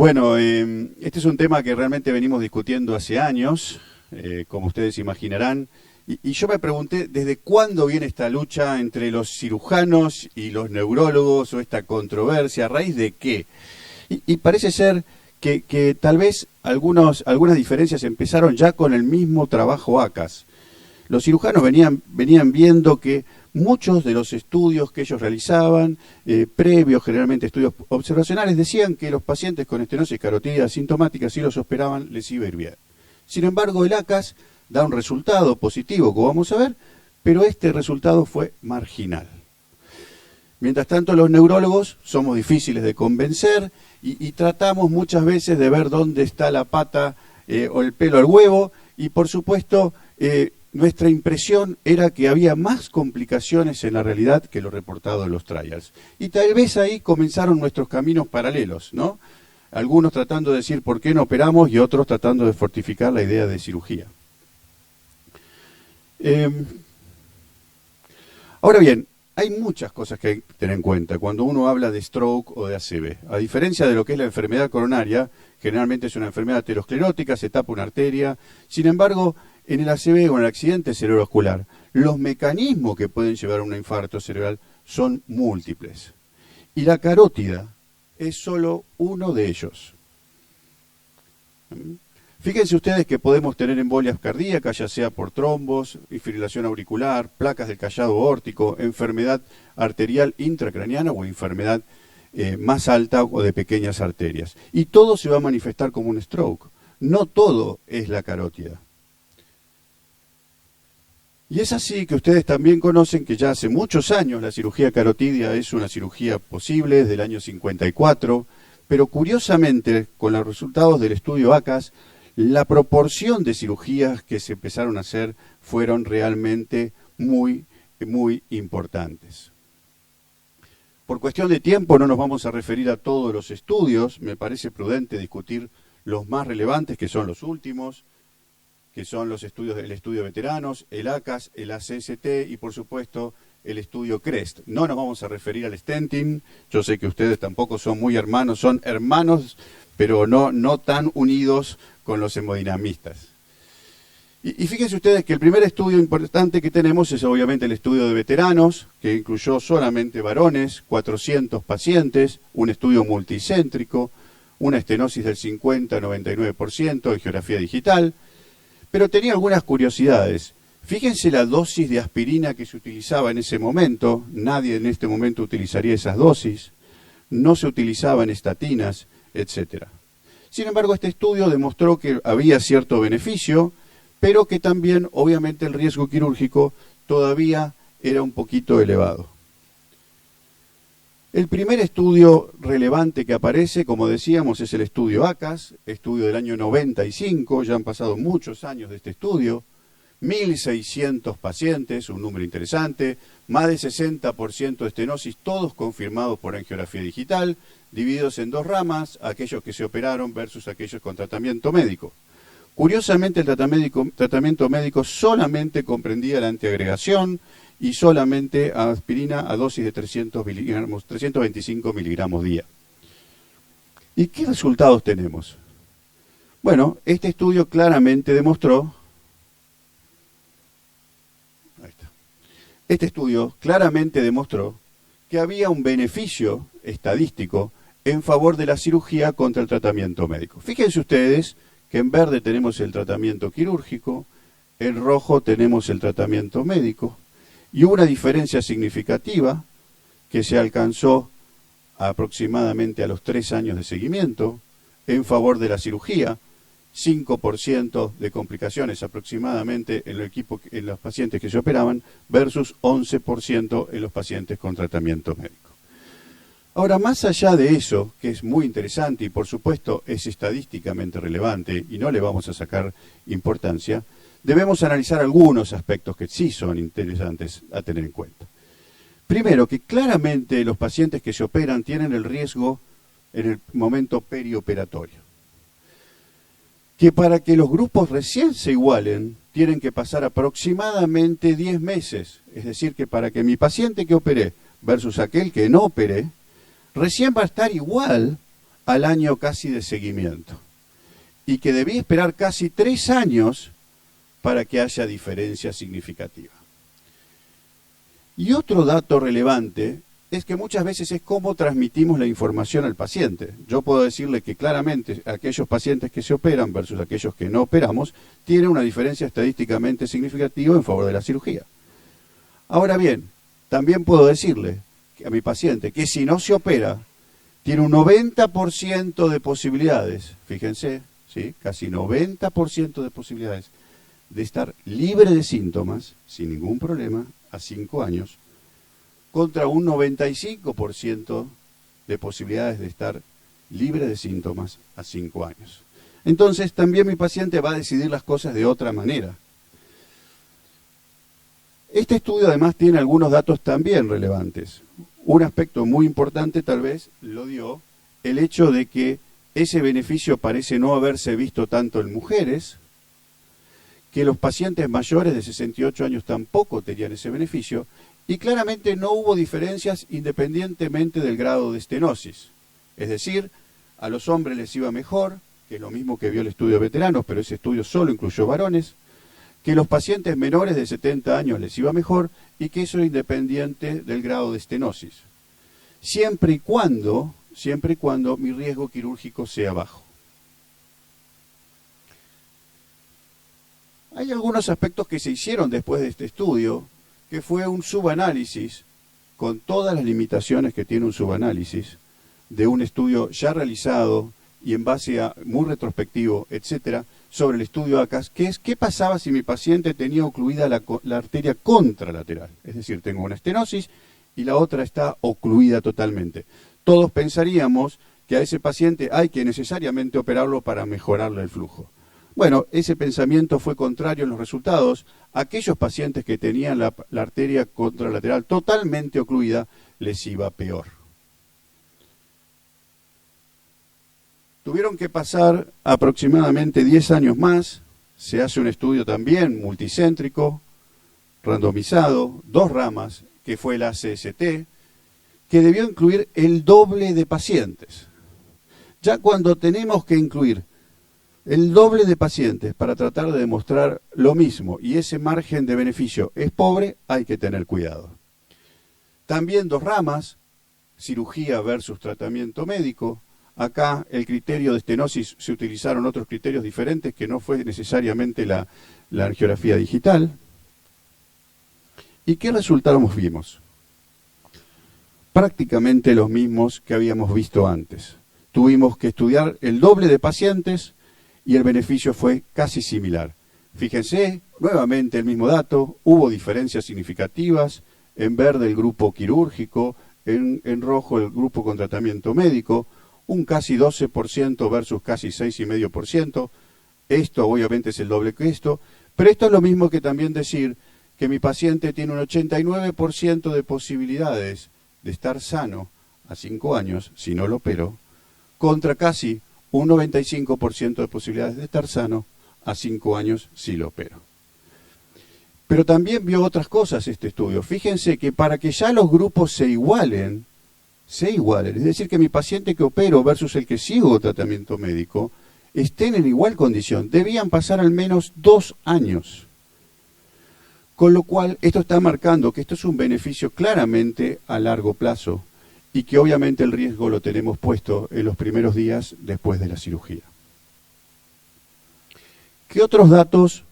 Bueno, este es un tema que realmente venimos discutiendo hace años, como ustedes imaginarán, y yo me pregunté desde cuándo viene esta lucha entre los cirujanos y los neurólogos o esta controversia, ¿a raíz de qué? Y parece ser que tal vez algunas diferencias empezaron ya con el mismo trabajo ACAS. Los cirujanos venían viendo que muchos de los estudios que ellos realizaban, previos generalmente estudios observacionales, decían que los pacientes con estenosis carotídea asintomática, si los operaban, les iba a ir bien. Sin embargo, el ACAS da un resultado positivo, como vamos a ver, pero este resultado fue marginal. Mientras tanto, los neurólogos somos difíciles de convencer y tratamos muchas veces de ver dónde está la pata o el pelo al huevo, y por supuesto nuestra impresión era que había más complicaciones en la realidad que lo reportado en los trials. Y tal vez ahí comenzaron nuestros caminos paralelos, ¿no? Algunos tratando de decir por qué no operamos y otros tratando de fortificar la idea de cirugía. Ahora bien, hay muchas cosas que hay que tener en cuenta cuando uno habla de stroke o de ACV. A diferencia de lo que es la enfermedad coronaria, generalmente es una enfermedad aterosclerótica, se tapa una arteria. Sin embargo, en el ACV o en el accidente cerebrovascular, los mecanismos que pueden llevar a un infarto cerebral son múltiples. Y la carótida es solo uno de ellos. Fíjense ustedes que podemos tener embolias cardíacas, ya sea por trombos, fibrilación auricular, placas del callado aórtico, enfermedad arterial intracraniana o enfermedad más alta o de pequeñas arterias. Y todo se va a manifestar como un stroke. No todo es la carótida. Y es así que ustedes también conocen que ya hace muchos años la cirugía carotidia es una cirugía posible, desde el año 54, pero curiosamente, con los resultados del estudio ACAS, la proporción de cirugías que se empezaron a hacer fueron realmente muy importantes. Por cuestión de tiempo no nos vamos a referir a todos los estudios, me parece prudente discutir los más relevantes, que son los últimos, que son los estudios del estudio de veteranos, el ACAS, el ACST y por supuesto el estudio CREST. No nos vamos a referir al stenting, yo sé que ustedes tampoco son muy hermanos, son hermanos, pero no tan unidos con los hemodinamistas. Y fíjense ustedes que el primer estudio importante que tenemos es obviamente el estudio de veteranos, que incluyó solamente varones, 400 pacientes, un estudio multicéntrico, una estenosis del 50-99% en geografía digital, pero tenía algunas curiosidades. Fíjense la dosis de aspirina que se utilizaba en ese momento, nadie en este momento utilizaría esas dosis, no se utilizaban estatinas, etc. Sin embargo, este estudio demostró que había cierto beneficio, pero que también, obviamente, el riesgo quirúrgico todavía era un poquito elevado. El primer estudio relevante que aparece, como decíamos, es el estudio ACAS, estudio del año 95, ya han pasado muchos años de este estudio, 1.600 pacientes, un número interesante, más de 60% de estenosis, todos confirmados por angiografía digital, divididos en dos ramas, aquellos que se operaron versus aquellos con tratamiento médico. Curiosamente, el tratamiento médico solamente comprendía la antiagregación y solamente aspirina a dosis de 325 miligramos día. ¿Y qué resultados tenemos? Bueno, este estudio claramente demostró, que había un beneficio estadístico en favor de la cirugía contra el tratamiento médico. Fíjense ustedes que en verde tenemos el tratamiento quirúrgico, en rojo tenemos el tratamiento médico, y hubo una diferencia significativa que se alcanzó aproximadamente a los 3 años de seguimiento en favor de la cirugía, 5% de complicaciones aproximadamente en los pacientes que se operaban versus 11% en los pacientes con tratamiento médico. Ahora, más allá de eso, que es muy interesante y por supuesto es estadísticamente relevante y no le vamos a sacar importancia, debemos analizar algunos aspectos que sí son interesantes a tener en cuenta. Primero, que claramente los pacientes que se operan tienen el riesgo en el momento perioperatorio. Que para que los grupos recién se igualen, tienen que pasar aproximadamente 10 meses. Es decir, que para que mi paciente que operé versus aquel que no operé, recién va a estar igual al año casi de seguimiento y que debía esperar casi 3 años para que haya diferencia significativa. Y otro dato relevante es que muchas veces es cómo transmitimos la información al paciente. Yo puedo decirle que claramente aquellos pacientes que se operan versus aquellos que no operamos tienen una diferencia estadísticamente significativa en favor de la cirugía. Ahora bien, también puedo decirle a mi paciente que si no se opera, tiene un 90% de posibilidades, fíjense, ¿sí? Casi 90% de posibilidades de estar libre de síntomas, sin ningún problema, a 5 años, contra un 95% de posibilidades de estar libre de síntomas a 5 años. Entonces, también mi paciente va a decidir las cosas de otra manera. Este estudio además tiene algunos datos también relevantes. Un aspecto muy importante tal vez lo dio el hecho de que ese beneficio parece no haberse visto tanto en mujeres, que los pacientes mayores de 68 años tampoco tenían ese beneficio, y claramente no hubo diferencias independientemente del grado de estenosis. Es decir, a los hombres les iba mejor, que es lo mismo que vio el estudio de veteranos, pero ese estudio solo incluyó varones, que los pacientes menores de 70 años les iba mejor, y que eso era independiente del grado de estenosis. Siempre y cuando mi riesgo quirúrgico sea bajo. Hay algunos aspectos que se hicieron después de este estudio, que fue un subanálisis, con todas las limitaciones que tiene un subanálisis, de un estudio ya realizado y en base a muy retrospectivo, etcétera, sobre el estudio ACAS, que es qué pasaba si mi paciente tenía ocluida la arteria contralateral. Es decir, tengo una estenosis y la otra está ocluida totalmente. Todos pensaríamos que a ese paciente hay que necesariamente operarlo para mejorarle el flujo. Bueno, ese pensamiento fue contrario en los resultados. Aquellos pacientes que tenían la arteria contralateral totalmente ocluida, les iba peor. Tuvieron que pasar aproximadamente 10 años más. Se hace un estudio también multicéntrico, randomizado, 2 ramas, que fue el ACST, que debió incluir el doble de pacientes. Ya cuando tenemos que incluir el doble de pacientes para tratar de demostrar lo mismo y ese margen de beneficio es pobre, hay que tener cuidado. También 2 ramas, cirugía versus tratamiento médico. Acá el criterio de estenosis se utilizaron otros criterios diferentes que no fue necesariamente la angiografía digital. ¿Y qué resultados vimos? Prácticamente los mismos que habíamos visto antes. Tuvimos que estudiar el doble de pacientes y el beneficio fue casi similar. Fíjense, nuevamente el mismo dato, hubo diferencias significativas, en verde el grupo quirúrgico, en rojo el grupo con tratamiento médico, un casi 12% versus casi 6,5%. Esto obviamente es el doble que esto, pero esto es lo mismo que también decir que mi paciente tiene un 89% de posibilidades de estar sano a 5 años, si no lo opero, contra casi un 95% de posibilidades de estar sano a 5 años si lo opero. Pero también vio otras cosas este estudio. Fíjense que para que ya los grupos se igualen, es decir, que mi paciente que opero versus el que sigo tratamiento médico, estén en igual condición, debían pasar al menos 2 años. Con lo cual, esto está marcando que esto es un beneficio claramente a largo plazo y que obviamente el riesgo lo tenemos puesto en los primeros días después de la cirugía. ¿Qué otros datos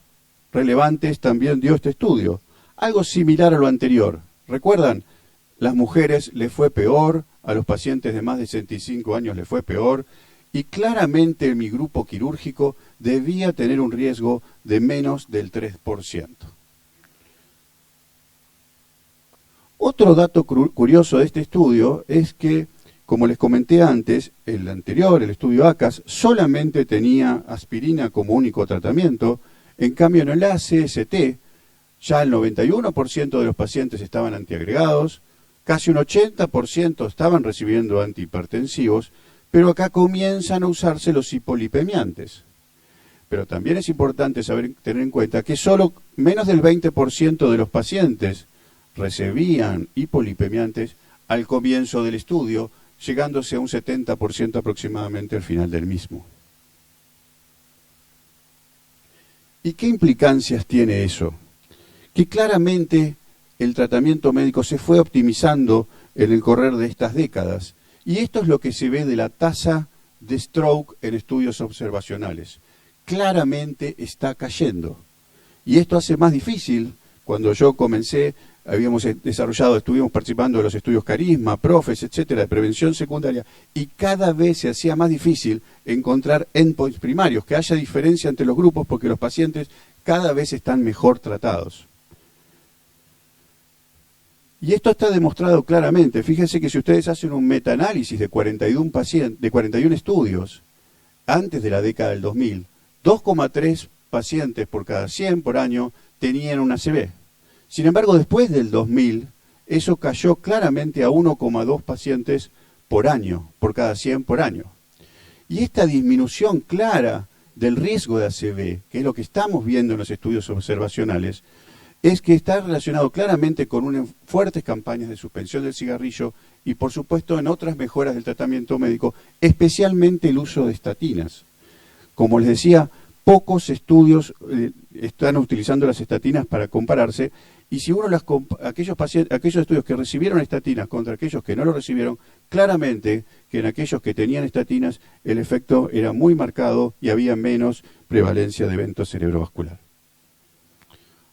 relevantes también dio este estudio? Algo similar a lo anterior. ¿Recuerdan? Las mujeres les fue peor, a los pacientes de más de 65 años les fue peor, y claramente mi grupo quirúrgico debía tener un riesgo de menos del 3%. Otro dato curioso de este estudio es que, como les comenté antes, el anterior, el estudio ACAS, solamente tenía aspirina como único tratamiento. En cambio, en el ACST, ya el 91% de los pacientes estaban antiagregados, casi un 80% estaban recibiendo antihipertensivos, pero acá comienzan a usarse los hipolipemiantes. Pero también es importante tener en cuenta que solo menos del 20% de los pacientes recibían hipolipemiantes al comienzo del estudio, llegándose a un 70% aproximadamente al final del mismo. ¿Y qué implicancias tiene eso? Que claramente el tratamiento médico se fue optimizando en el correr de estas décadas. Y esto es lo que se ve de la tasa de stroke en estudios observacionales. Claramente está cayendo. Y esto hace más difícil. Cuando yo comencé, estuvimos participando de los estudios Carisma, Profes, etcétera, de prevención secundaria, y cada vez se hacía más difícil encontrar endpoints primarios, que haya diferencia entre los grupos, porque los pacientes cada vez están mejor tratados. Y esto está demostrado claramente. Fíjense que si ustedes hacen un metaanálisis de 41 estudios antes de la década del 2000, 2,3 pacientes por cada 100 por año tenían una ACV. Sin embargo, después del 2000, eso cayó claramente a 1,2 pacientes por año, por cada 100 por año. Y esta disminución clara del riesgo de ACV, que es lo que estamos viendo en los estudios observacionales, es que está relacionado claramente con fuertes campañas de suspensión del cigarrillo y, por supuesto, en otras mejoras del tratamiento médico, especialmente el uso de estatinas. Como les decía, pocos estudios están utilizando las estatinas para compararse, y si uno aquellos estudios que recibieron estatinas contra aquellos que no lo recibieron, claramente que en aquellos que tenían estatinas el efecto era muy marcado y había menos prevalencia de evento cerebrovascular.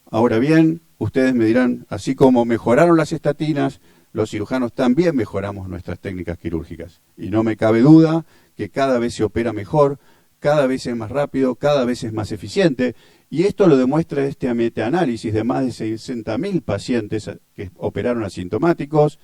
Ahora bien, ustedes me dirán, así como mejoraron las estatinas, los cirujanos también mejoramos nuestras técnicas quirúrgicas. Y no me cabe duda que cada vez se opera mejor, cada vez es más rápido, cada vez es más eficiente. Y esto lo demuestra este metaanálisis de más de 60.000 pacientes que operaron asintomáticos,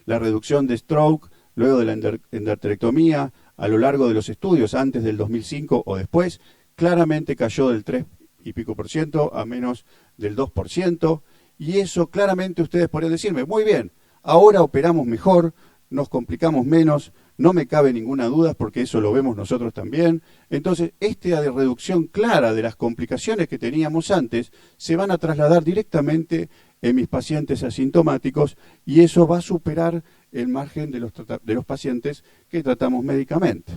la reducción de stroke luego de la endarterectomía a lo largo de los estudios antes del 2005 o después, claramente cayó del 3 y pico por ciento a menos del 2%, y eso claramente ustedes podrían decirme, muy bien, ahora operamos mejor, nos complicamos menos, no me cabe ninguna duda porque eso lo vemos nosotros también. Entonces, esta reducción clara de las complicaciones que teníamos antes se van a trasladar directamente en mis pacientes asintomáticos, y eso va a superar el margen de los pacientes que tratamos médicamente.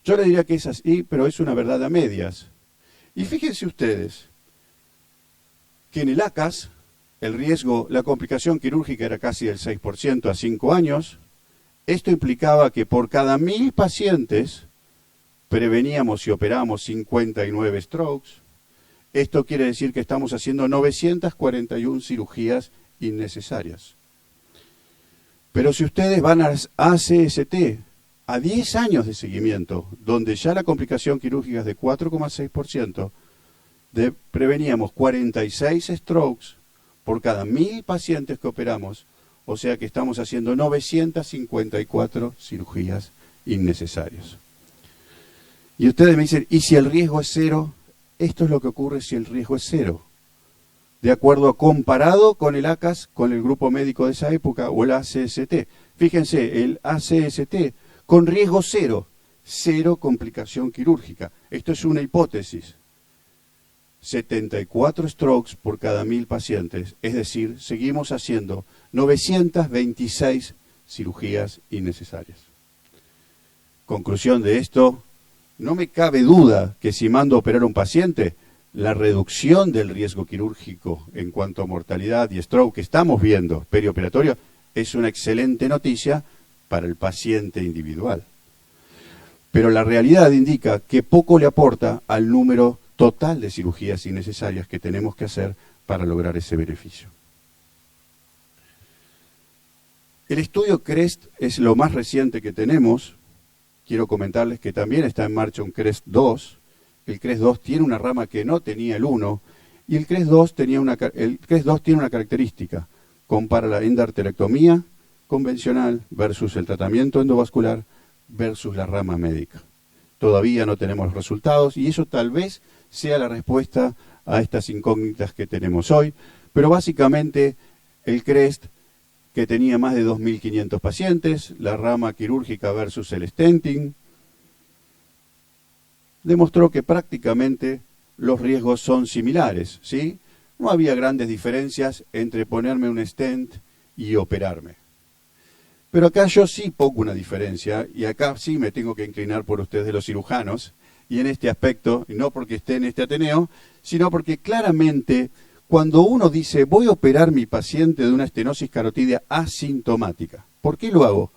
Yo le diría que es así, pero es una verdad a medias. Y fíjense ustedes que en el ACAS el riesgo, la complicación quirúrgica era casi del 6% a 5 años. Esto implicaba que por cada 1.000 pacientes preveníamos y operábamos 59 strokes. Esto quiere decir que estamos haciendo 941 cirugías innecesarias. Pero si ustedes van a ACST, a 10 años de seguimiento, donde ya la complicación quirúrgica es de 4,6%, preveníamos 46 strokes por cada 1.000 pacientes que operamos, o sea que estamos haciendo 954 cirugías innecesarias. Y ustedes me dicen, ¿y si el riesgo es cero? Esto es lo que ocurre si el riesgo es cero. De acuerdo a comparado con el ACAS, con el grupo médico de esa época, o el ACST. Fíjense, el ACST, con riesgo cero, cero complicación quirúrgica. Esto es una hipótesis. 74 strokes por cada 1.000 pacientes, es decir, seguimos haciendo 926 cirugías innecesarias. Conclusión de esto, no me cabe duda que si mando a operar a un paciente, la reducción del riesgo quirúrgico en cuanto a mortalidad y stroke que estamos viendo perioperatorio es una excelente noticia para el paciente individual. Pero la realidad indica que poco le aporta al número total de cirugías innecesarias que tenemos que hacer para lograr ese beneficio. El estudio CREST es lo más reciente que tenemos. Quiero comentarles que también está en marcha un CREST 2. El CREST 2 tiene una rama que no tenía el 1, y el CREST 2 tiene una característica. Compara la endarterectomía convencional versus el tratamiento endovascular versus la rama médica. Todavía no tenemos los resultados, y eso tal vez sea la respuesta a estas incógnitas que tenemos hoy, pero básicamente el CREST, que tenía más de 2.500 pacientes, la rama quirúrgica versus el stenting, demostró que prácticamente los riesgos son similares, ¿sí? No había grandes diferencias entre ponerme un stent y operarme. Pero acá yo sí pongo una diferencia, y acá sí me tengo que inclinar por ustedes los cirujanos, y en este aspecto, y no porque esté en este Ateneo, sino porque claramente cuando uno dice voy a operar mi paciente de una estenosis carotidia asintomática, ¿por qué lo hago?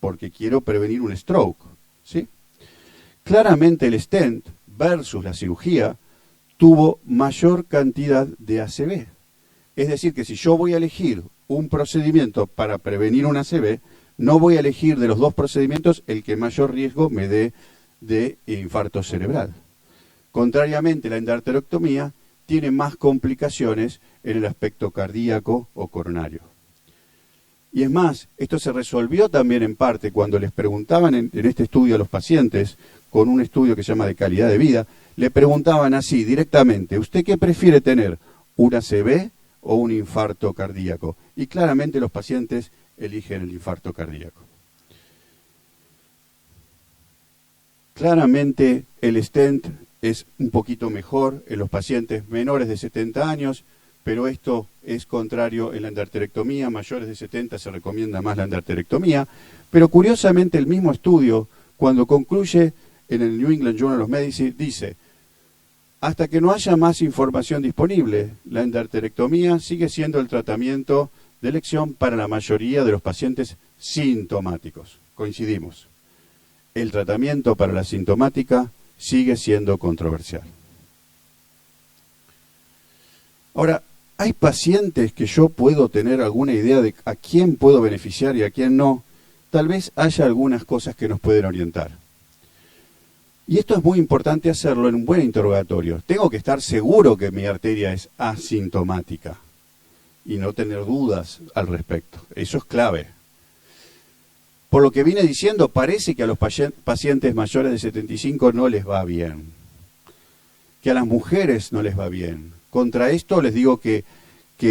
Porque quiero prevenir un stroke, ¿sí? Claramente el stent versus la cirugía tuvo mayor cantidad de ACV. Es decir, que si yo voy a elegir un procedimiento para prevenir un ACV, no voy a elegir de los dos procedimientos el que mayor riesgo me dé de infarto cerebral. Contrariamente, la endarterectomía tiene más complicaciones en el aspecto cardíaco o coronario. Y es más, esto se resolvió también en parte cuando les preguntaban en este estudio a los pacientes, con un estudio que se llama de calidad de vida, le preguntaban así directamente, ¿usted qué prefiere tener? ¿Un ACV o un infarto cardíaco? Y claramente los pacientes eligen el infarto cardíaco. Claramente el stent es un poquito mejor en los pacientes menores de 70 años, pero esto es contrario en la endarterectomía. Mayores de 70 se recomienda más la endarterectomía, pero curiosamente el mismo estudio, cuando concluye en el New England Journal of Medicine, dice, hasta que no haya más información disponible, la endarterectomía sigue siendo el tratamiento de elección para la mayoría de los pacientes sintomáticos. Coincidimos. El tratamiento para la sintomática sigue siendo controversial. Ahora, hay pacientes que yo puedo tener alguna idea de a quién puedo beneficiar y a quién no. Tal vez haya algunas cosas que nos pueden orientar. Y esto es muy importante hacerlo en un buen interrogatorio. Tengo que estar seguro que mi arteria es asintomática y no tener dudas al respecto. Eso es clave. Por lo que vine diciendo, parece que a los pacientes mayores de 75 no les va bien, que a las mujeres no les va bien. Contra esto les digo que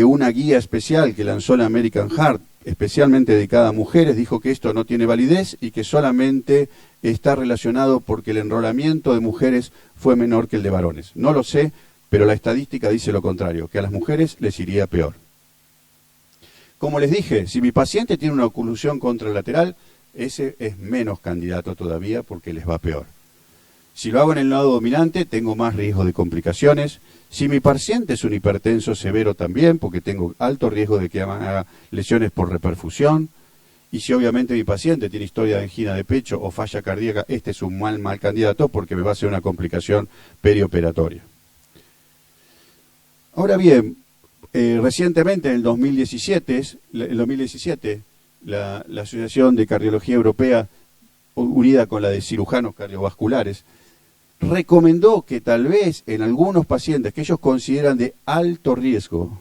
una guía especial que lanzó la American Heart, especialmente dedicada a mujeres, dijo que esto no tiene validez y que solamente está relacionado porque el enrolamiento de mujeres fue menor que el de varones. No lo sé, pero la estadística dice lo contrario, que a las mujeres les iría peor. Como les dije, si mi paciente tiene una oclusión contralateral, ese es menos candidato todavía porque les va peor. Si lo hago en el lado dominante, tengo más riesgo de complicaciones. Si mi paciente es un hipertenso severo también, porque tengo alto riesgo de que haga lesiones por reperfusión. Y si obviamente mi paciente tiene historia de angina de pecho o falla cardíaca, este es un mal candidato porque me va a hacer una complicación perioperatoria. Ahora bien, recientemente en el 2017, la Asociación de Cardiología Europea, unida con la de cirujanos cardiovasculares, recomendó que tal vez en algunos pacientes que ellos consideran de alto riesgo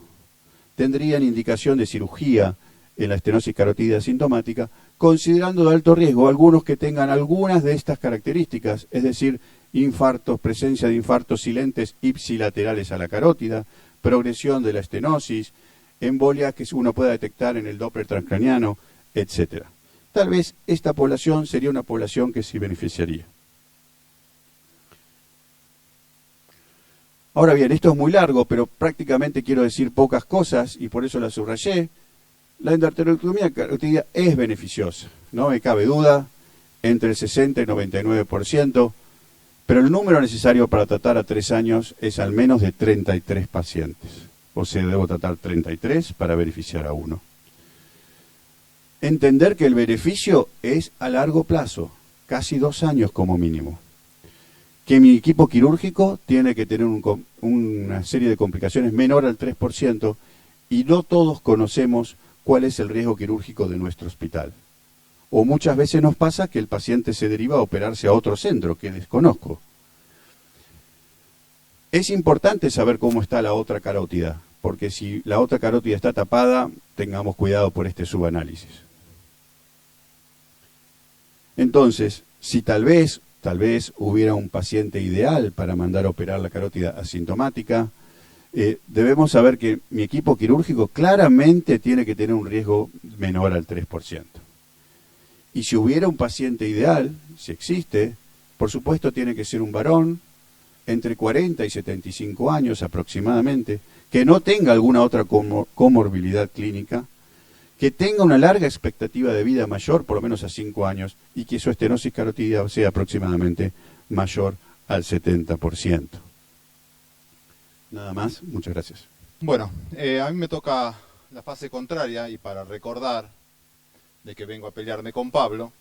tendrían indicación de cirugía en la estenosis carotidia asintomática, considerando de alto riesgo algunos que tengan algunas de estas características, es decir, infartos, presencia de infartos silentes ipsilaterales a la carótida, progresión de la estenosis, embolia que uno pueda detectar en el Doppler transcraniano, etc. Tal vez esta población sería una población que sí beneficiaría. Ahora bien, esto es muy largo, pero prácticamente quiero decir pocas cosas y por eso la subrayé. La endarterectomía carotidia es beneficiosa, no me cabe duda, entre el 60 y 99%, pero el número necesario para tratar a 3 años es al menos de 33 pacientes. O sea, debo tratar 33 para beneficiar a uno. Entender que el beneficio es a largo plazo, casi 2 años como mínimo. Que mi equipo quirúrgico tiene que tener una serie de complicaciones menor al 3% y no todos conocemos cuál es el riesgo quirúrgico de nuestro hospital. O muchas veces nos pasa que el paciente se deriva a operarse a otro centro que desconozco. Es importante saber cómo está la otra carótida, porque si la otra carótida está tapada, tengamos cuidado por este subanálisis. Entonces, si tal vez hubiera un paciente ideal para mandar a operar la carótida asintomática, debemos saber que mi equipo quirúrgico claramente tiene que tener un riesgo menor al 3%. Y si hubiera un paciente ideal, si existe, por supuesto tiene que ser un varón entre 40 y 75 años aproximadamente, que no tenga alguna otra comorbilidad clínica, que tenga una larga expectativa de vida mayor, por lo menos a 5 años, y que su estenosis carotidia sea aproximadamente mayor al 70%. Nada más, muchas gracias. Bueno, a mí me toca la fase contraria, y para recordar de que vengo a pelearme con Pablo,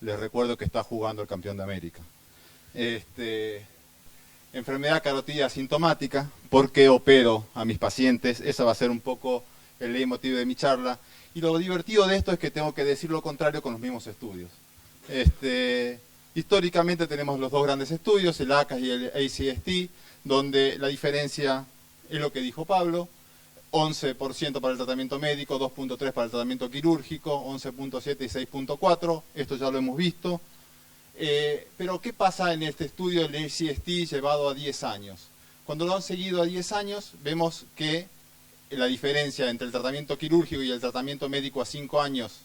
les recuerdo que está jugando el campeón de América. Enfermedad carotidia asintomática, ¿por qué opero a mis pacientes? Esa va a ser un poco el leitmotiv de mi charla. Y lo divertido de esto es que tengo que decir lo contrario con los mismos estudios. Históricamente tenemos los dos grandes estudios, el ACAS y el ACST, donde la diferencia es lo que dijo Pablo: 11% para el tratamiento médico, 2.3 para el tratamiento quirúrgico, 11.7 y 6.4, esto ya lo hemos visto. Pero ¿qué pasa en este estudio del ACST llevado a 10 años? Cuando lo han seguido a 10 años, vemos que la diferencia entre el tratamiento quirúrgico y el tratamiento médico a 5 años,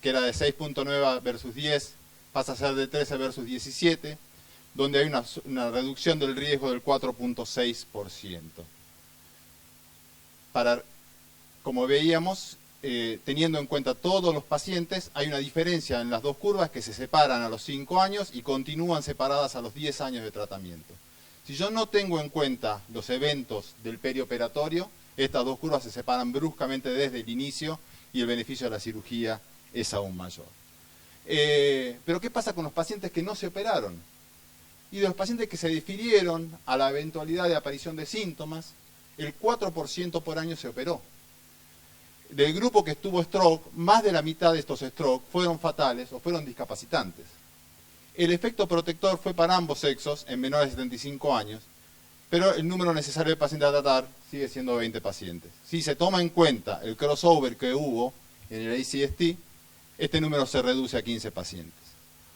que era de 6.9 versus 10, pasa a ser de 13 versus 17, donde hay una reducción del riesgo del 4.6%. Como veíamos, teniendo en cuenta todos los pacientes, hay una diferencia en las dos curvas que se separan a los 5 años y continúan separadas a los 10 años de tratamiento. Si yo no tengo en cuenta los eventos del perioperatorio, estas dos curvas se separan bruscamente desde el inicio y el beneficio de la cirugía es aún mayor. Pero ¿qué pasa con los pacientes que no se operaron? Y de los pacientes que se difirieron a la eventualidad de aparición de síntomas, el 4% por año se operó. Del grupo que estuvo stroke, más de la mitad de estos stroke fueron fatales o fueron discapacitantes. El efecto protector fue para ambos sexos en menores de 75 años, pero el número necesario de pacientes a tratar sigue siendo 20 pacientes. Si se toma en cuenta el crossover que hubo en el ACST, este número se reduce a 15 pacientes.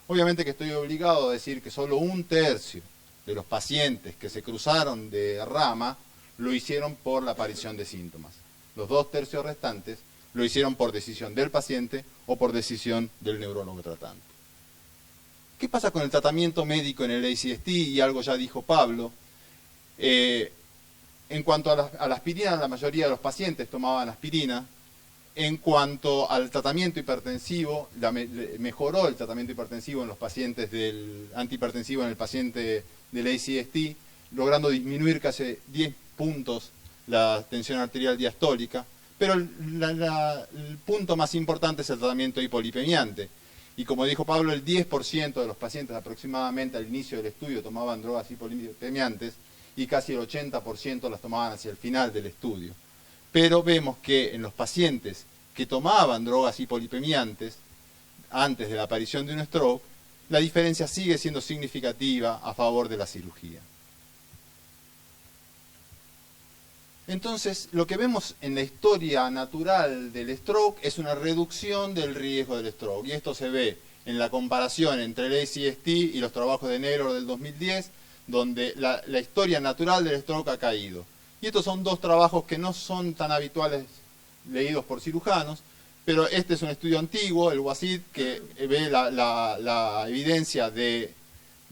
Obviamente que estoy obligado a decir que solo 1/3 de los pacientes que se cruzaron de rama lo hicieron por la aparición de síntomas. Los 2/3 restantes lo hicieron por decisión del paciente o por decisión del neurólogo tratante. ¿Qué pasa con el tratamiento médico en el ACST? Y algo ya dijo Pablo. En cuanto a la aspirina, la mayoría de los pacientes tomaban aspirina. En cuanto al tratamiento hipertensivo, mejoró el tratamiento hipertensivo en los pacientes del antihipertensivo en el paciente del ACST, logrando disminuir casi 10 puntos la tensión arterial diastólica. Pero el punto más importante es el tratamiento hipolipemiante. Y como dijo Pablo, el 10% de los pacientes aproximadamente al inicio del estudio tomaban drogas hipolipemiantes y casi el 80% las tomaban hacia el final del estudio. Pero vemos que en los pacientes que tomaban drogas hipolipemiantes antes de la aparición de un stroke, la diferencia sigue siendo significativa a favor de la cirugía. Entonces, lo que vemos en la historia natural del stroke es una reducción del riesgo del stroke. Y esto se ve en la comparación entre el ACST y los trabajos de Naylor del 2010, donde la historia natural del stroke ha caído. Y estos son dos trabajos que no son tan habituales leídos por cirujanos, pero este es un estudio antiguo, el WASID, que ve la evidencia de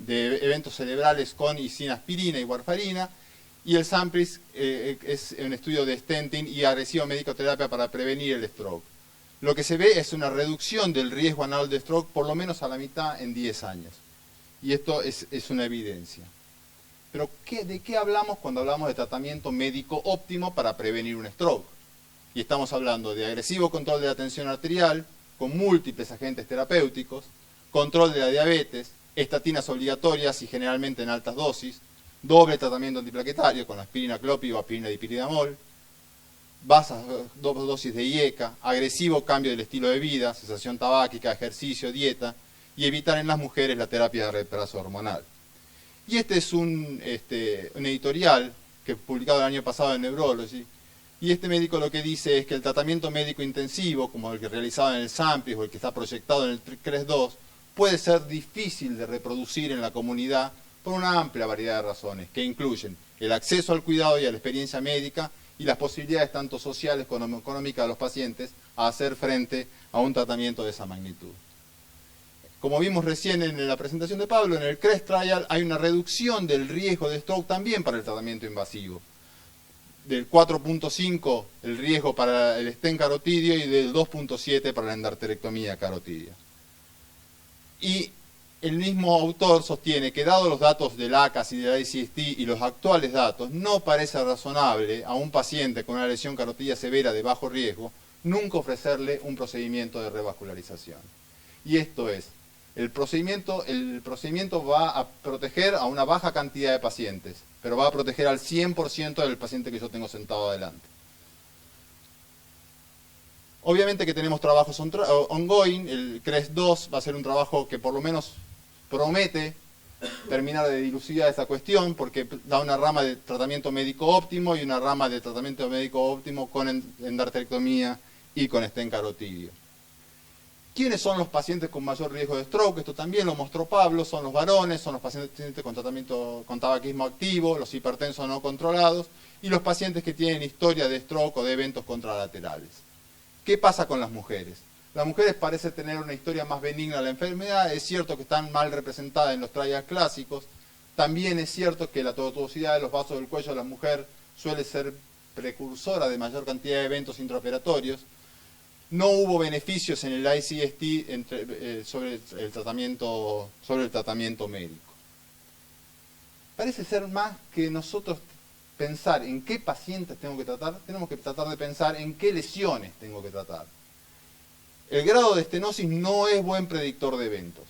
eventos cerebrales con y sin aspirina y warfarina, y el SAMPRIS es un estudio de stenting y agresiva medicoterapia para prevenir el stroke. Lo que se ve es una reducción del riesgo anual de stroke por lo menos a la mitad en 10 años. Y esto es una evidencia. Pero ¿de qué hablamos cuando hablamos de tratamiento médico óptimo para prevenir un stroke? Y estamos hablando de agresivo control de la tensión arterial, con múltiples agentes terapéuticos, control de la diabetes, estatinas obligatorias y generalmente en altas dosis, doble tratamiento antiplaquetario con aspirina clopid o aspirina dipiridamol, bajas dosis de IECA, agresivo cambio del estilo de vida, cesación tabáquica, ejercicio, dieta, y evitar en las mujeres la terapia de reemplazo hormonal. Y este es un editorial que publicado el año pasado en Neurology, y este médico lo que dice es que el tratamiento médico intensivo, como el que realizado en el SAMPRIS o el que está proyectado en el CRES-2, puede ser difícil de reproducir en la comunidad por una amplia variedad de razones, que incluyen el acceso al cuidado y a la experiencia médica y las posibilidades tanto sociales como económicas de los pacientes a hacer frente a un tratamiento de esa magnitud. Como vimos recién en la presentación de Pablo, en el CREST Trial hay una reducción del riesgo de stroke también para el tratamiento invasivo. del 4.5 el riesgo para el stent carotidio y del 2.7 para la endarterectomía carotidia. Y el mismo autor sostiene que dados los datos del ACAS y del ICST y los actuales datos, no parece razonable a un paciente con una lesión carotidia severa de bajo riesgo nunca ofrecerle un procedimiento de revascularización. Y esto es, el procedimiento va a proteger a una baja cantidad de pacientes, pero va a proteger al 100% del paciente que yo tengo sentado adelante. Obviamente que tenemos trabajos ongoing, el CREST-2 va a ser un trabajo que por lo menos promete terminar de dilucidar esta cuestión, porque da una rama de tratamiento médico óptimo y una rama de tratamiento médico óptimo con endarterectomía y con stent carotidio. ¿Quiénes son los pacientes con mayor riesgo de stroke? Esto también lo mostró Pablo, son los varones, son los pacientes con tratamiento con tabaquismo activo, los hipertensos no controlados y los pacientes que tienen historia de stroke o de eventos contralaterales. ¿Qué pasa con las mujeres? Las mujeres parecen tener una historia más benigna de la enfermedad, es cierto que están mal representadas en los trials clásicos, también es cierto que la tortuosidad de los vasos del cuello de la mujer suele ser precursora de mayor cantidad de eventos intraoperatorios. No hubo beneficios en el ICST sobre el tratamiento médico. Parece ser más que nosotros pensar en qué pacientes tengo que tratar, tenemos que tratar de pensar en qué lesiones tengo que tratar. El grado de estenosis no es buen predictor de eventos.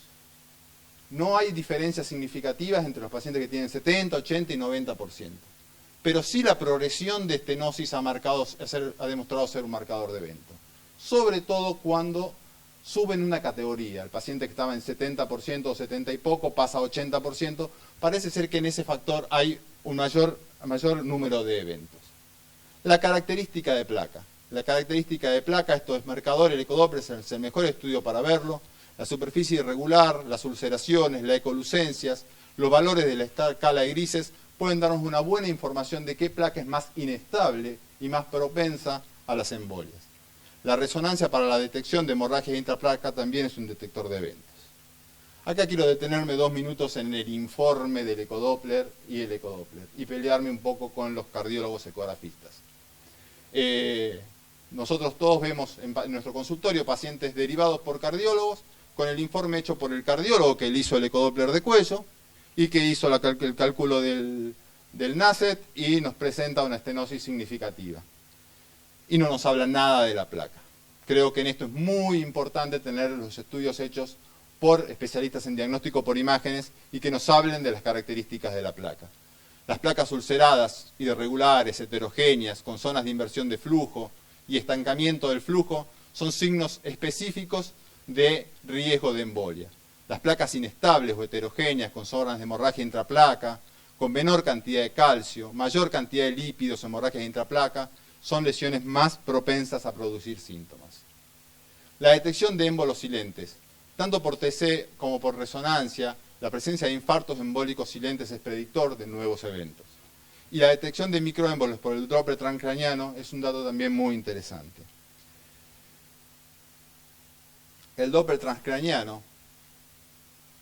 No hay diferencias significativas entre los pacientes que tienen 70, 80 y 90%. Pero sí la progresión de estenosis ha demostrado ser un marcador de evento. Sobre todo cuando suben una categoría. El paciente que estaba en 70% o 70 y poco pasa a 80%. Parece ser que en ese factor hay un mayor número de eventos. La característica de placa. La característica de placa, esto es marcador, el ecodoppler es el mejor estudio para verlo. La superficie irregular, las ulceraciones, las ecolucencias, los valores de la escala de grises pueden darnos una buena información de qué placa es más inestable y más propensa a las embolias. La resonancia para la detección de hemorragia intraplaca también es un detector de eventos. Acá quiero detenerme 2 minutos en el informe del ecodoppler y el ecodoppler y pelearme un poco con los cardiólogos ecografistas. Nosotros todos vemos en nuestro consultorio pacientes derivados por cardiólogos con el informe hecho por el cardiólogo que le hizo el ecodoppler de cuello y que hizo el cálculo del NACET y nos presenta una estenosis significativa. Y no nos habla nada de la placa. Creo que en esto es muy importante tener los estudios hechos por especialistas en diagnóstico por imágenes y que nos hablen de las características de la placa. Las placas ulceradas, irregulares, heterogéneas, con zonas de inversión de flujo y estancamiento del flujo, son signos específicos de riesgo de embolia. Las placas inestables o heterogéneas, con zonas de hemorragia intraplaca, con menor cantidad de calcio, mayor cantidad de lípidos, hemorragia intraplaca, son lesiones más propensas a producir síntomas. La detección de émbolos silentes, tanto por TC como por resonancia, la presencia de infartos embólicos silentes es predictor de nuevos eventos. Y la detección de microémbolos por el Doppler transcraniano es un dato también muy interesante. El Doppler transcraniano,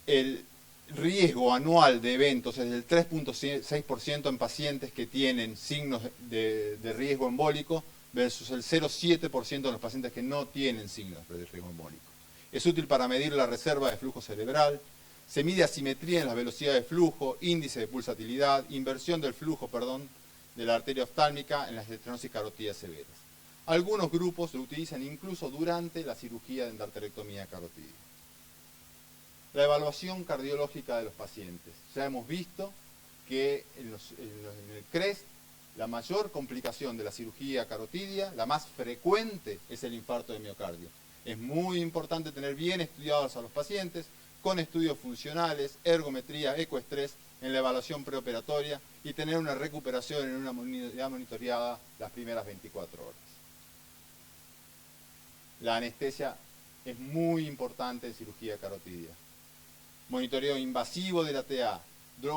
el riesgo anual de eventos es del 3.6% en pacientes que tienen signos de riesgo embólico versus el 0.7% en los pacientes que no tienen signos de riesgo embólico. Es útil para medir la reserva de flujo cerebral, se mide asimetría en la velocidad de flujo, índice de pulsatilidad, inversión del flujo, de la arteria oftálmica en las estenosis carotídeas severas. Algunos grupos lo utilizan incluso durante la cirugía de endarterectomía carotídea. La evaluación cardiológica de los pacientes. Ya hemos visto que en el CREST la mayor complicación de la cirugía carotidia, la más frecuente, es el infarto de miocardio. Es muy importante tener bien estudiados a los pacientes con estudios funcionales, ergometría, ecoestrés en la evaluación preoperatoria y tener una recuperación en una unidad monitoreada las primeras 24 horas. La anestesia es muy importante en cirugía carotidia. Monitoreo invasivo de la TA,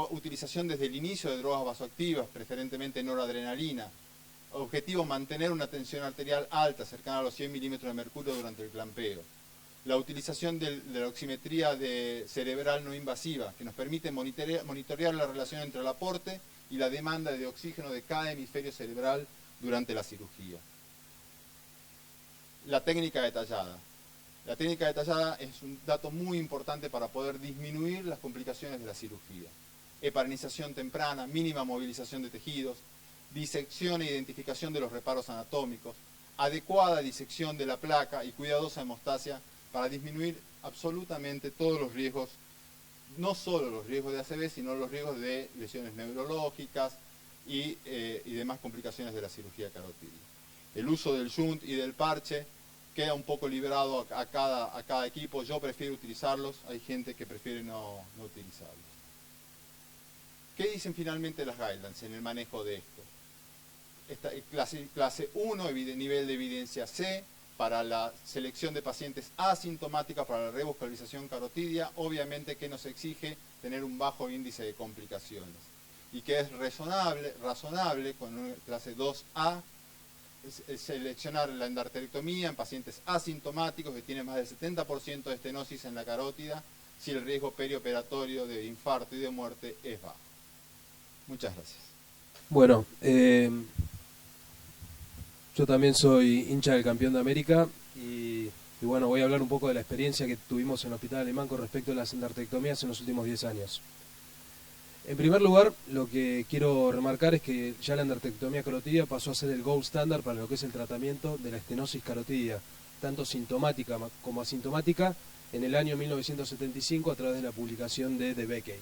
utilización desde el inicio de drogas vasoactivas, preferentemente noradrenalina. Objetivo, mantener una tensión arterial alta, cercana a los 100 milímetros de mercurio durante el clampeo. La utilización de la oximetría cerebral no invasiva, que nos permite monitorear la relación entre el aporte y la demanda de oxígeno de cada hemisferio cerebral durante la cirugía. La técnica detallada. La técnica detallada es un dato muy importante para poder disminuir las complicaciones de la cirugía. Heparinización temprana, mínima movilización de tejidos, disección e identificación de los reparos anatómicos, adecuada disección de la placa y cuidadosa hemostasia para disminuir absolutamente todos los riesgos, no solo los riesgos de ACV, sino los riesgos de lesiones neurológicas y demás complicaciones de la cirugía carotidia. El uso del shunt y del parche queda un poco librado a cada equipo. Yo prefiero utilizarlos, hay gente que prefiere no utilizarlos. ¿Qué dicen finalmente las guidelines en el manejo de esto? Clase 1, nivel de evidencia C, para la selección de pacientes asintomáticos para la revascularización carotidia, obviamente que nos exige tener un bajo índice de complicaciones. Y que es razonable con una clase 2A, seleccionar la endarterectomía en pacientes asintomáticos que tienen más del 70% de estenosis en la carótida, si el riesgo perioperatorio de infarto y de muerte es bajo. Muchas gracias. Bueno, yo también soy hincha del campeón de América y bueno, voy a hablar un poco de la experiencia que tuvimos en el Hospital Alemán con respecto a las endarterectomías en los últimos 10 años. En primer lugar, lo que quiero remarcar es que ya la endarterectomía carotidia pasó a ser el gold standard para lo que es el tratamiento de la estenosis carotidia, tanto sintomática como asintomática, en el año 1975 a través de la publicación de Beckey.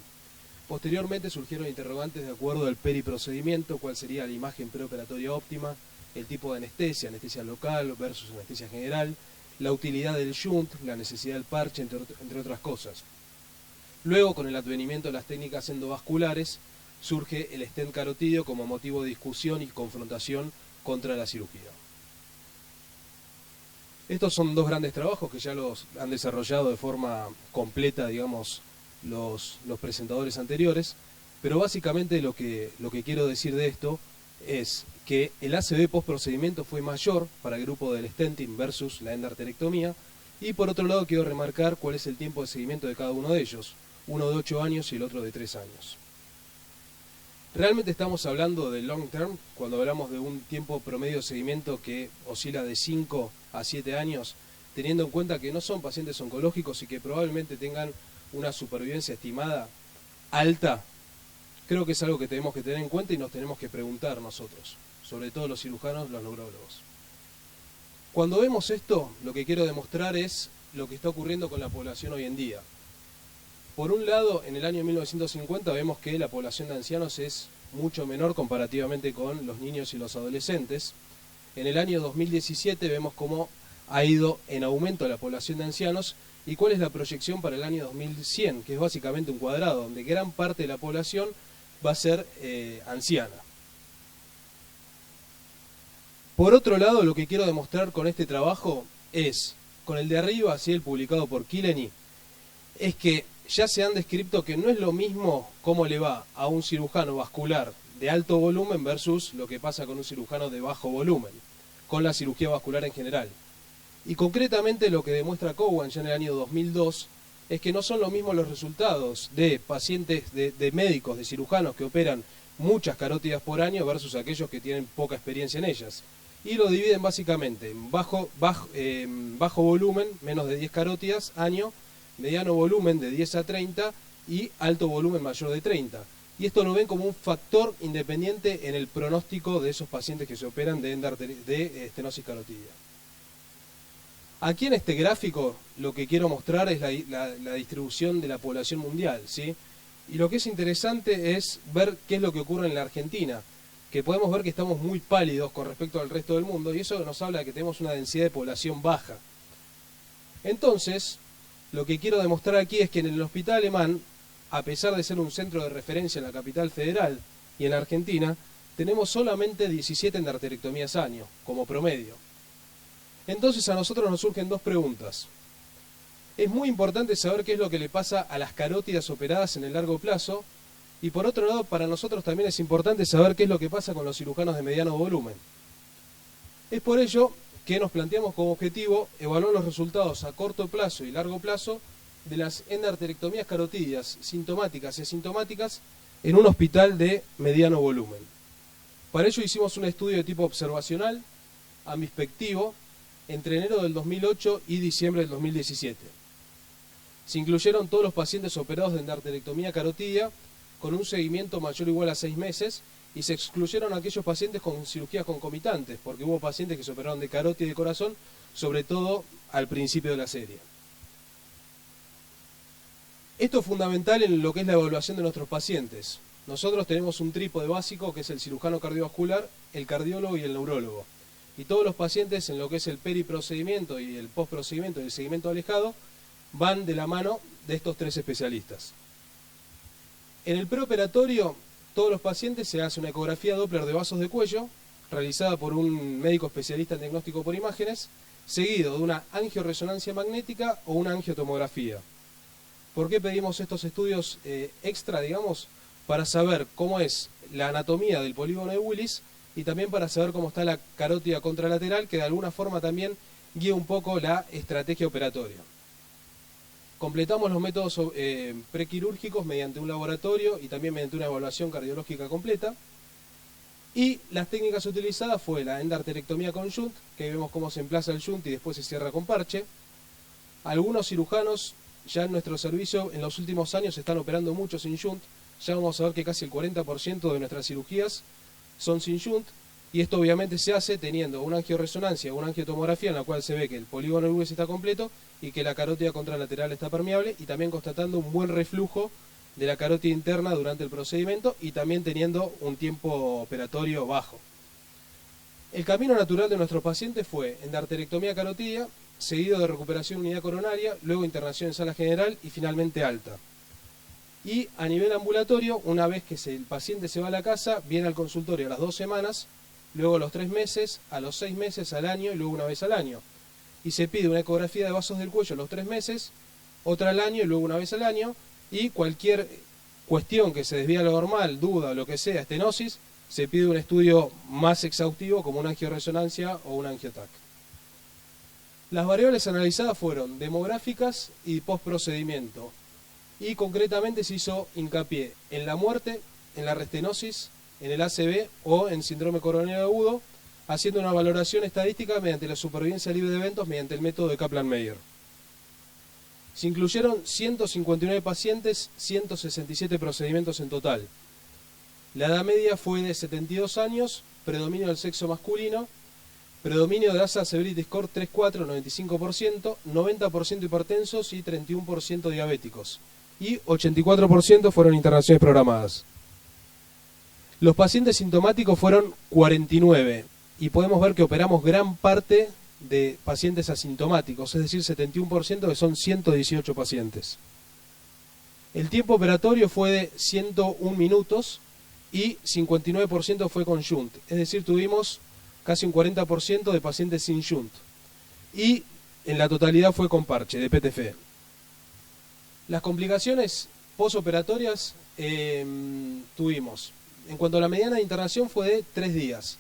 Posteriormente surgieron interrogantes de acuerdo al periprocedimiento, cuál sería la imagen preoperatoria óptima, el tipo de anestesia, anestesia local versus anestesia general, la utilidad del shunt, la necesidad del parche, entre otras cosas. Luego, con el advenimiento de las técnicas endovasculares, surge el stent carotidio como motivo de discusión y confrontación contra la cirugía. Estos son dos grandes trabajos que ya los han desarrollado de forma completa, digamos, los presentadores anteriores, pero básicamente lo que quiero decir de esto es que el ACV postprocedimiento fue mayor para el grupo del stenting versus la endarterectomía, y por otro lado quiero remarcar cuál es el tiempo de seguimiento de cada uno de ellos, uno de 8 años y el otro de 3 años. Realmente estamos hablando de long term cuando hablamos de un tiempo promedio de seguimiento que oscila de 5 a 7 años, teniendo en cuenta que no son pacientes oncológicos y que probablemente tengan una supervivencia estimada alta. Creo que es algo que tenemos que tener en cuenta y nos tenemos que preguntar nosotros, sobre todo los cirujanos, los neurólogos. Cuando vemos esto, lo que quiero demostrar es lo que está ocurriendo con la población hoy en día. Por un lado, en el año 1950 vemos que la población de ancianos es mucho menor comparativamente con los niños y los adolescentes. En el año 2017 vemos cómo ha ido en aumento la población de ancianos y cuál es la proyección para el año 2100, que es básicamente un cuadrado, donde gran parte de la población va a ser anciana. Por otro lado, lo que quiero demostrar con este trabajo es, con el de arriba, así el publicado por Killeney, es que ya se han descrito que no es lo mismo cómo le va a un cirujano vascular de alto volumen versus lo que pasa con un cirujano de bajo volumen, con la cirugía vascular en general. Y concretamente lo que demuestra Cowan ya en el año 2002 es que no son lo mismo los resultados de pacientes, de médicos, de cirujanos que operan muchas carótidas por año versus aquellos que tienen poca experiencia en ellas. Y lo dividen básicamente en bajo volumen, menos de 10 carótidas año, mediano volumen de 10 a 30 y alto volumen mayor de 30. Y esto lo ven como un factor independiente en el pronóstico de esos pacientes que se operan de estenosis carotidia. Aquí en este gráfico lo que quiero mostrar es la distribución de la población mundial, ¿sí? Y lo que es interesante es ver qué es lo que ocurre en la Argentina, que podemos ver que estamos muy pálidos con respecto al resto del mundo, y eso nos habla de que tenemos una densidad de población baja. Entonces, lo que quiero demostrar aquí es que en el Hospital Alemán, a pesar de ser un centro de referencia en la capital federal y en la Argentina, tenemos solamente 17 endarterectomías año, como promedio. Entonces a nosotros nos surgen dos preguntas. Es muy importante saber qué es lo que le pasa a las carótidas operadas en el largo plazo, y por otro lado, para nosotros también es importante saber qué es lo que pasa con los cirujanos de mediano volumen. Es por ello que nos planteamos como objetivo evaluar los resultados a corto plazo y largo plazo de las endarterectomías carotidias sintomáticas y asintomáticas en un hospital de mediano volumen. Para ello hicimos un estudio de tipo observacional, amispectivo, entre enero del 2008 y diciembre del 2017. Se incluyeron todos los pacientes operados de endarterectomía carotidia con un seguimiento mayor o igual a 6 meses y se excluyeron aquellos pacientes con cirugías concomitantes, porque hubo pacientes que se operaron de carótida y de corazón, sobre todo al principio de la serie. Esto es fundamental en lo que es la evaluación de nuestros pacientes. Nosotros tenemos un trípode básico que es el cirujano cardiovascular, el cardiólogo y el neurólogo. Y todos los pacientes en lo que es el periprocedimiento y el postprocedimiento y el seguimiento alejado van de la mano de estos 3 especialistas. En el preoperatorio, todos los pacientes se hace una ecografía Doppler de vasos de cuello, realizada por un médico especialista en diagnóstico por imágenes, seguido de una angioresonancia magnética o una angiotomografía. ¿Por qué pedimos estos estudios extra, digamos? Para saber cómo es la anatomía del polígono de Willis y también para saber cómo está la carótida contralateral, que de alguna forma también guía un poco la estrategia operatoria. Completamos los métodos prequirúrgicos mediante un laboratorio y también mediante una evaluación cardiológica completa. Y las técnicas utilizadas fue la endarterectomía con shunt, que vemos cómo se emplaza el shunt y después se cierra con parche. Algunos cirujanos ya en nuestro servicio en los últimos años están operando mucho sin shunt. Ya vamos a ver que casi el 40% de nuestras cirugías son sin shunt. Y esto obviamente se hace teniendo una angioresonancia o una angiotomografía en la cual se ve que el polígono Willis está completo y que la carótida contralateral está permeable, y también constatando un buen reflujo de la carótida interna durante el procedimiento y también teniendo un tiempo operatorio bajo. El camino natural de nuestros pacientes fue endarterectomía carotidia, seguido de recuperación unidad coronaria, luego internación en sala general y finalmente alta. Y a nivel ambulatorio, una vez que el paciente se va a la casa, viene al consultorio a las 2 semanas, luego a los 3 meses, a los 6 meses, al año y luego una vez al año. Y se pide una ecografía de vasos del cuello a los 3 meses, otra al año y luego una vez al año, y cualquier cuestión que se desvíe a lo normal, duda o lo que sea, estenosis, se pide un estudio más exhaustivo como una angioresonancia o un angiotac. Las variables analizadas fueron demográficas y postprocedimiento, y concretamente se hizo hincapié en la muerte, en la restenosis, en el ACV o en síndrome coronario agudo, haciendo una valoración estadística mediante la supervivencia libre de eventos mediante el método de Kaplan-Meier. Se incluyeron 159 pacientes, 167 procedimientos en total. La edad media fue de 72 años, predominio del sexo masculino, predominio de ASA Severity Score 3-4, 95%, 90% hipertensos y 31% diabéticos. Y 84% fueron internaciones programadas. Los pacientes sintomáticos fueron 49 y podemos ver que operamos gran parte de pacientes asintomáticos, es decir, 71%, que son 118 pacientes. El tiempo operatorio fue de 101 minutos y 59% fue con shunt, es decir, tuvimos casi un 40% de pacientes sin shunt. Y en la totalidad fue con parche de PTFE. Las complicaciones posoperatorias tuvimos. En cuanto a la mediana de internación fue de 3 días.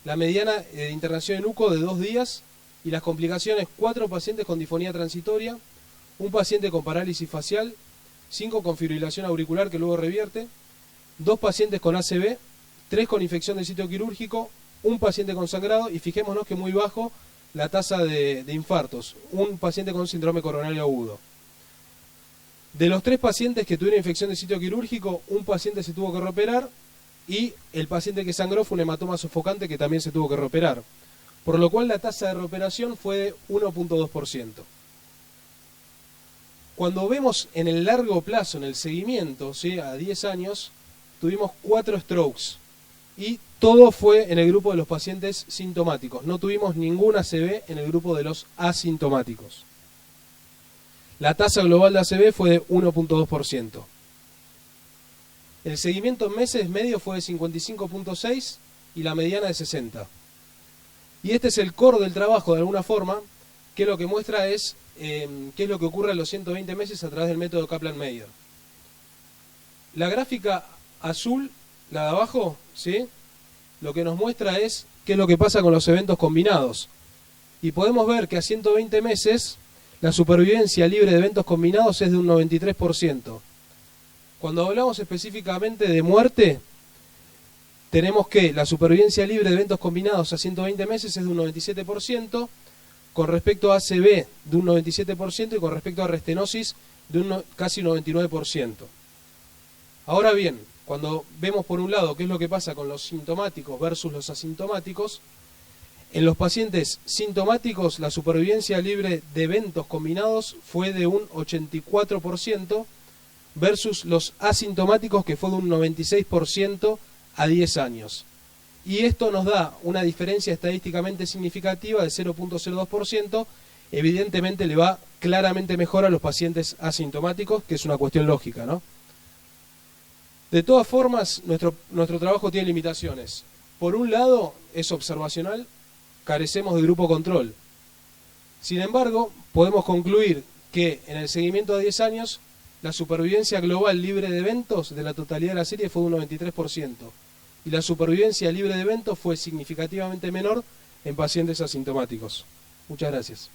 La mediana de internación en UCO de 2 días. Y las complicaciones, 4 pacientes con disfonía transitoria, un paciente con parálisis facial, 5 con fibrilación auricular que luego revierte, 2 pacientes con ACV, 3 con infección del sitio quirúrgico, un paciente con sangrado y fijémonos que muy bajo la tasa de infartos, un paciente con síndrome coronario agudo. De los 3 pacientes que tuvieron infección del sitio quirúrgico, un paciente se tuvo que reoperar y el paciente que sangró fue un hematoma sofocante que también se tuvo que reoperar. Por lo cual la tasa de reoperación fue de 1.2%. Cuando vemos en el largo plazo, en el seguimiento, ¿sí?, a 10 años, tuvimos 4 strokes. Y todo fue en el grupo de los pacientes sintomáticos. No tuvimos ningún ACV en el grupo de los asintomáticos. La tasa global de ACV fue de 1.2%. El seguimiento en meses medio fue de 55.6 y la mediana de 60. Y este es el core del trabajo, de alguna forma, que lo que muestra es qué es lo que ocurre a los 120 meses a través del método Kaplan-Meier. La gráfica azul, la de abajo, ¿sí?, lo que nos muestra es qué es lo que pasa con los eventos combinados. Y podemos ver que a 120 meses la supervivencia libre de eventos combinados es de un 93%. Cuando hablamos específicamente de muerte, tenemos que la supervivencia libre de eventos combinados a 120 meses es de un 97%, con respecto a ACV de un 97% y con respecto a restenosis de un casi 99%. Ahora bien, cuando vemos por un lado qué es lo que pasa con los sintomáticos versus los asintomáticos, en los pacientes sintomáticos la supervivencia libre de eventos combinados fue de un 84% versus los asintomáticos que fue de un 96% a 10 años. Y esto nos da una diferencia estadísticamente significativa de 0.02%, evidentemente le va claramente mejor a los pacientes asintomáticos, que es una cuestión lógica, ¿no? De todas formas, nuestro trabajo tiene limitaciones. Por un lado, es observacional, carecemos de grupo control. Sin embargo, podemos concluir que en el seguimiento de 10 años, la supervivencia global libre de eventos de la totalidad de la serie fue de un 93%. Y la supervivencia libre de eventos fue significativamente menor en pacientes asintomáticos. Muchas gracias.